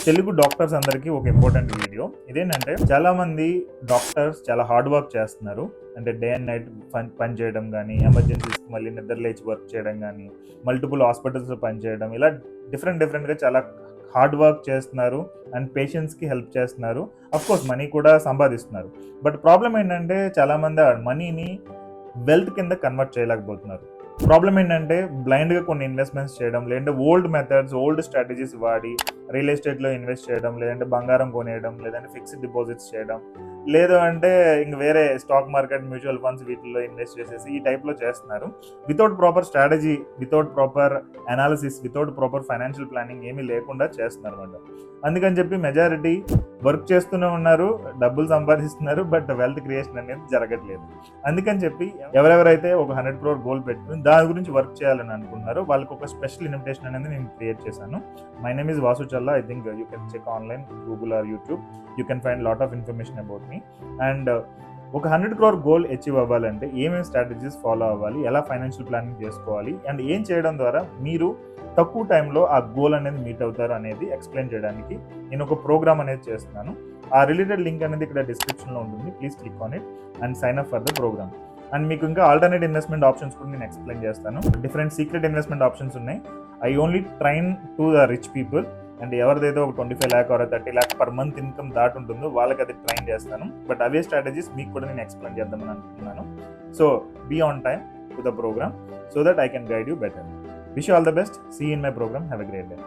Telugu doctors అందరికీ ఒక important video. ఇదేంటంటే చాలా మంది డాక్టర్స్ చాలా హార్డ్ వర్క్ చేస్తున్నారు. అంటే డే అండ్ నైట్ పని చేయడం కానీ, ఎమర్జెన్సీస్కి మళ్ళీ నిద్ర లేచి వర్క్ చేయడం కానీ, మల్టిపుల్ హాస్పిటల్స్లో పనిచేయడం, ఇలా డిఫరెంట్గా చాలా హార్డ్ వర్క్ చేస్తున్నారు అండ్ పేషెంట్స్కి హెల్ప్ చేస్తున్నారు. అఫ్కోర్స్ మనీ కూడా సంపాదిస్తున్నారు. బట్ ప్రాబ్లం ఏంటంటే చాలామంది ఆ మనీని వెల్త్ కింద కన్వర్ట్ చేయలేకపోతున్నారు. ప్రాబ్లం ఏంటంటే బ్లైండ్గా కొన్ని ఇన్వెస్ట్మెంట్స్ చేయడం, లేదంటే ఓల్డ్ మెథడ్స్, ఓల్డ్ స్ట్రాటజీస్ వాడి రియల్ ఎస్టేట్లో ఇన్వెస్ట్ చేయడం, లేదంటే బంగారం కొనేయడం, లేదంటే ఫిక్స్డ్ డిపాజిట్స్ చేయడం, లేదు అంటే ఇంక వేరే స్టాక్ మార్కెట్, మ్యూచువల్ ఫండ్స్ వీటిల్లో ఇన్వెస్ట్ చేసేసి ఈ టైప్లో చేస్తున్నారు. Without proper strategy, without proper analysis, without proper financial planning ఏమీ లేకుండా చేస్తున్నారు అన్నమాట. అందుకని చెప్పి మెజారిటీ వర్క్ చేస్తూనే ఉన్నారు, డబ్బులు సంపాదిస్తున్నారు, బట్ వెల్త్ క్రియేషన్ అనేది జరగట్లేదు. అందుకని చెప్పి ఎవరెవరైతే ఒక 100 crore గోల్ పెట్టుకుని దాని గురించి వర్క్ చేయాలని అనుకున్నారో వాళ్ళకి ఒక స్పెషల్ ఇన్విటేషన్ అనేది నేను క్రియేట్ చేశాను. My name is Vasu Challa. I think you can check online, Google or YouTube. You can find lot of information about me. And ఒక 100 crore గోల్ అచీవ్ అవ్వాలంటే ఏమేమి స్ట్రాటజీస్ ఫాలో అవ్వాలి, ఎలా ఫైనాన్షియల్ ప్లానింగ్ చేసుకోవాలి, and ఏం చేయడం ద్వారా మీరు తక్కువ టైంలో ఆ గోల్ అనేది మీట్ అవుతారు అనేది ఎక్స్ప్లెయిన్ చేయడానికి నేను ఒక ప్రోగ్రామ్ అనేది చేస్తున్నాను. ఆ రిలేటెడ్ లింక్ అనేది ఇక్కడ డిస్క్రిప్షన్లో ఉంటుంది. Please click on it and sign up for the programme. And మీకు ఇంకా ఆల్టర్నేట్ ఇన్వెస్ట్మెంట్ ఆప్షన్స్ కూడా నేను ఎక్స్ప్లెయిన్ చేస్తాను. డిఫరెంట్ సీక్రెట్ ఇన్వెస్ట్మెంట్ ఆప్షన్స్ ఉన్నాయి. I only train to the rich people. And ఎవరిదైతే ఒక 25 lakh or 30 lakh per month income దాటి ఉంటుందో వాళ్ళకి అది ట్రైన్ చేస్తాను. బట్ అవే స్ట్రాటజీస్ మీకు కూడా నేను ఎక్స్ప్లెయిన్ చేద్దామని అనుకుంటున్నాను. So be on time to the programme so that I can guide you better. Wish you all the best. See you in my program. Have a great day.